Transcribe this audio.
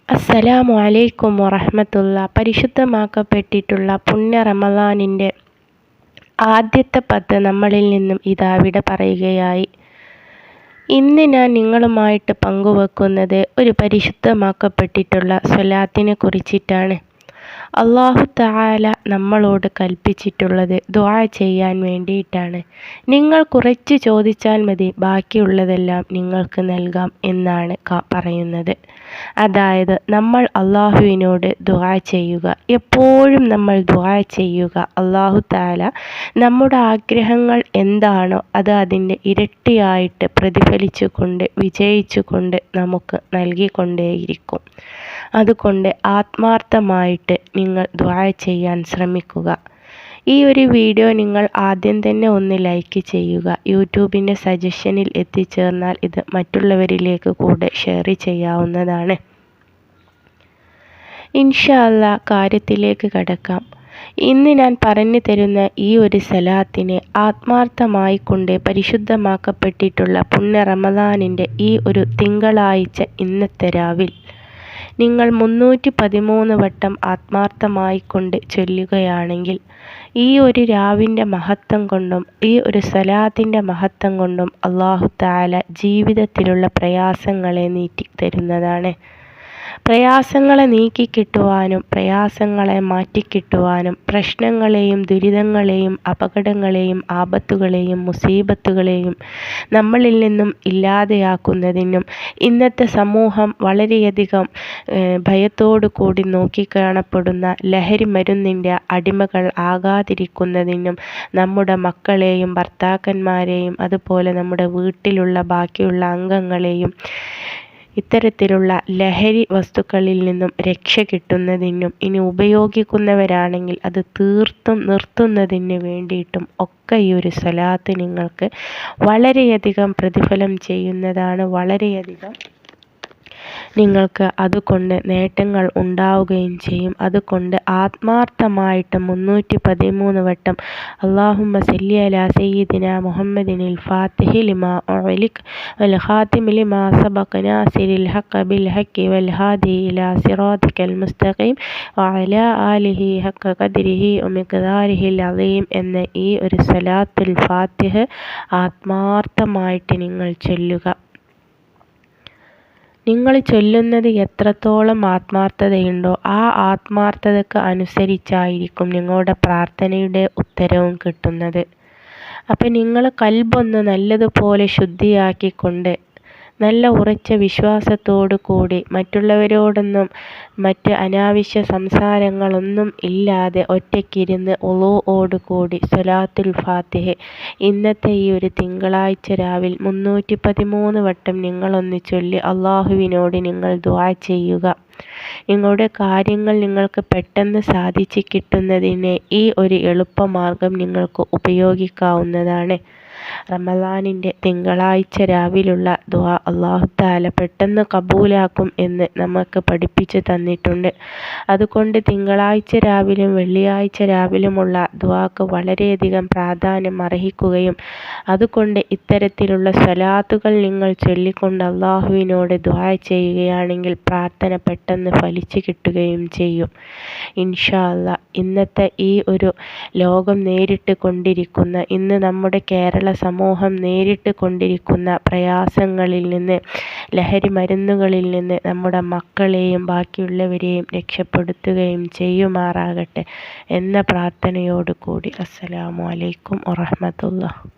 അസ്സലാമു അലൈക്കും വറഹ്മത്തുള്ള. പരിശുദ്ധമാക്കപ്പെട്ടിട്ടുള്ള പുണ്യ റമളാനിൻ്റെ ആദ്യത്തെ 10 നമ്മളിൽ നിന്നും ഇതാ വിട പറയുകയായി. ഇന്ന് ഞാൻ നിങ്ങളുമായിട്ട് പങ്കുവെക്കുന്നത് ഒരു പരിശുദ്ധമാക്കപ്പെട്ടിട്ടുള്ള സ്വലാത്തിനെ കുറിച്ചിട്ടാണ്. അല്ലാഹു തആല നമ്മളോട് കൽപ്പിച്ചിട്ടുള്ളത് ദുആ ചെയ്യാൻ വേണ്ടിയിട്ടാണ്. നിങ്ങൾ കുറച്ച് ചോദിച്ചാൽ മതി, ബാക്കിയുള്ളതെല്ലാം നിങ്ങൾക്ക് നൽകാം എന്നാണ് പറയുന്നത്. അതായത് നമ്മൾ അല്ലാഹുവിനോട് ദുആ ചെയ്യുക. എപ്പോഴും നമ്മൾ ദുആ ചെയ്യുക. അല്ലാഹു തആല നമ്മുടെ ആഗ്രഹങ്ങൾ എന്താണോ അത് അതിൻ്റെ ഇരട്ടിയായിട്ട് പ്രതിഫലിച്ചുകൊണ്ട് വിജയിച്ചുകൊണ്ട് നമുക്ക് നൽകിക്കൊണ്ടേയിരിക്കും. അതുകൊണ്ട് ആത്മാർത്ഥമായിട്ട് നിങ്ങൾ ദുആ ചെയ്യാൻ ശ്രമിക്കുക. ഈ ഒരു വീഡിയോ നിങ്ങൾ ആദ്യം തന്നെ ഒന്ന് ലൈക്ക് ചെയ്യുക. യൂട്യൂബിൻ്റെ സജഷനിൽ എത്തിച്ചേർന്നാൽ ഇത് മറ്റുള്ളവരിലേക്ക് കൂടെ ഷെയർ ചെയ്യാവുന്നതാണ്. ഇൻഷാ അല്ലാഹ് കാര്യത്തിലേക്ക് കടക്കാം. ഇന്ന് ഞാൻ പറഞ്ഞു തരുന്ന ഈ ഒരു സലാത്തിനെ ആത്മാർത്ഥമായി കൊണ്ട് പരിശുദ്ധമാക്കപ്പെട്ടിട്ടുള്ള പുണ്യ റമളാനിൻ്റെ ഈ ഒരു തിങ്കളാഴ്ച ഇന്നത്തെ രാവിൽ നിങ്ങൾ 313 വട്ടം ആത്മാർത്ഥമായി കൊണ്ട് ചൊല്ലുകയാണെങ്കിൽ ഈ ഒരു രാവിൻ്റെ മഹത്വം കൊണ്ടും ഈ ഒരു സലാത്തിൻ്റെ മഹത്വം കൊണ്ടും അല്ലാഹു തആല ജീവിതത്തിലുള്ള പ്രയാസങ്ങളെ നീക്കി തരുന്നതാണ്. പ്രയാസങ്ങളെ നീക്കിക്കിട്ടുവാനും പ്രയാസങ്ങളെ മാറ്റിക്കിട്ടുവാനും പ്രശ്നങ്ങളെയും ദുരിതങ്ങളെയും അപകടങ്ങളെയും ആപത്തുകളെയും മുസീബത്തുകളെയും നമ്മളിൽ നിന്നും ഇല്ലാതെയാക്കുന്നതിനും ഇന്നത്തെ സമൂഹം വളരെയധികം ഭയത്തോടു കൂടി നോക്കിക്കാണപ്പെടുന്ന ലഹരി മരുന്നിൻ്റെ അടിമകൾ ആകാതിരിക്കുന്നതിനും നമ്മുടെ മക്കളെയും ഭർത്താക്കന്മാരെയും അതുപോലെ നമ്മുടെ വീട്ടിലുള്ള ബാക്കിയുള്ള അംഗങ്ങളെയും ഇത്തരത്തിലുള്ള ലഹരി വസ്തുക്കളിൽ നിന്നും രക്ഷ കിട്ടുന്നതിനും ഇനി ഉപയോഗിക്കുന്നവരാണെങ്കിൽ അത് തീർത്തും നിർത്തുന്നതിന് വേണ്ടിയിട്ടും ഒക്കെ ഈ ഒരു സ്വലാത്ത് നിങ്ങൾക്ക് വളരെയധികം പ്രതിഫലം ചെയ്യുന്നതാണ്. വളരെയധികം നിങ്ങൾക്ക് അതുകൊണ്ട് നേട്ടങ്ങൾ ഉണ്ടാവുകയും ചെയ്യും. അതുകൊണ്ട് ആത്മാർത്ഥമായിട്ട് 313 വട്ടം അല്ലാഹുമ്മ സല്ലി അലാ സയ്യിദിനാ മുഹമ്മദിനിൽ ഫാത്തിഹി ലിമാ ഉഗ്ലിഖ് വൽ ഖാതിമി ലിമാ സബഖ നാസിരിൽ ഹഖ് ബിൽ ഹഖ് വൽ ഹാദി ഇലാ സിറാത്തിക്കൽ മുസ്തഖീം വഅലാ ആലിഹി ഹഖ് ഖദ്രിഹി വമിഖ്ദാരിഹിൽ അളീം എന്ന ഈ ഒരു സ്വലാത്തുൽ ഫാത്തിഹ ആത്മാർത്ഥമായിട്ട് നിങ്ങൾ ചൊല്ലുക. നിങ്ങൾ ചൊല്ലുന്നത് എത്രത്തോളം ആത്മാർത്ഥതയുണ്ടോ ആ ആത്മാർത്ഥതയ്ക്ക് അനുസരിച്ചായിരിക്കും നിങ്ങളുടെ പ്രാർത്ഥനയുടെ ഉത്തരവും കിട്ടുന്നത്. അപ്പം നിങ്ങൾ കൽബൊന്ന് നല്ലതുപോലെ ശുദ്ധിയാക്കിക്കൊണ്ട് നല്ല ഉറച്ച വിശ്വാസത്തോടു കൂടി മറ്റുള്ളവരോടൊന്നും മറ്റ് അനാവശ്യ സംസാരങ്ങളൊന്നും ഇല്ലാതെ ഒറ്റയ്ക്കിരുന്ന് ഉളൂഓടു കൂടി സ്വലാത്തുൽ ഫാത്തിഹ ഇന്നത്തെ ഈ ഒരു തിങ്കളാഴ്ച രാവിൽ 313 വട്ടം നിങ്ങളൊന്ന് ചൊല്ലി അല്ലാഹുവിനോട് നിങ്ങൾ ദുആ ചെയ്യുക. നിങ്ങളുടെ കാര്യങ്ങൾ നിങ്ങൾക്ക് പെട്ടെന്ന് സാധിച്ചു കിട്ടുന്നതിന് ഈ ഒരു എളുപ്പമാർഗം നിങ്ങൾക്ക് ഉപയോഗിക്കാവുന്നതാണ്. റമളാനിൻ്റെ തിങ്കളാഴ്ച രാവിലുള്ള ദുആ അല്ലാഹു തആല പെട്ടെന്ന് കബൂലാക്കും എന്ന് നമുക്ക് പഠിപ്പിച്ചു തന്നിട്ടുണ്ട്. അതുകൊണ്ട് തിങ്കളാഴ്ച രാവിലും വെള്ളിയാഴ്ച രാവിലുമുള്ള ദുആക്ക് വളരെയധികം പ്രാധാന്യം അർഹിക്കുകയും അതുകൊണ്ട് ഇത്തരത്തിലുള്ള സ്വലാത്തുകൾ നിങ്ങൾ ചൊല്ലിക്കൊണ്ട് അല്ലാഹുവിനോട് ദുആ ചെയ്യുകയാണെങ്കിൽ പ്രാർത്ഥന പെട്ടെന്ന് ഫലിച്ചു കിട്ടുകയും ചെയ്യും. ഇൻഷാ അല്ലാഹ് ഇന്നത്തെ ഈ ഒരു ലോകം നേരിട്ട് കൊണ്ടിരിക്കുന്ന ഇന്ന് നമ്മുടെ കേരള സമൂഹം നേരിട്ട് കൊണ്ടിരിക്കുന്ന പ്രയാസങ്ങളിൽ നിന്ന് ലഹരി മരുന്നുകളിൽ നിന്ന് നമ്മുടെ മക്കളെയും ബാക്കിയുള്ളവരെയും രക്ഷപ്പെടുത്തുകയും ചെയ്യുമാറാകട്ടെ എന്ന പ്രാർത്ഥനയോടു കൂടി അസ്സലാമു അലൈക്കും വറഹ്മത്തുള്ളാഹി.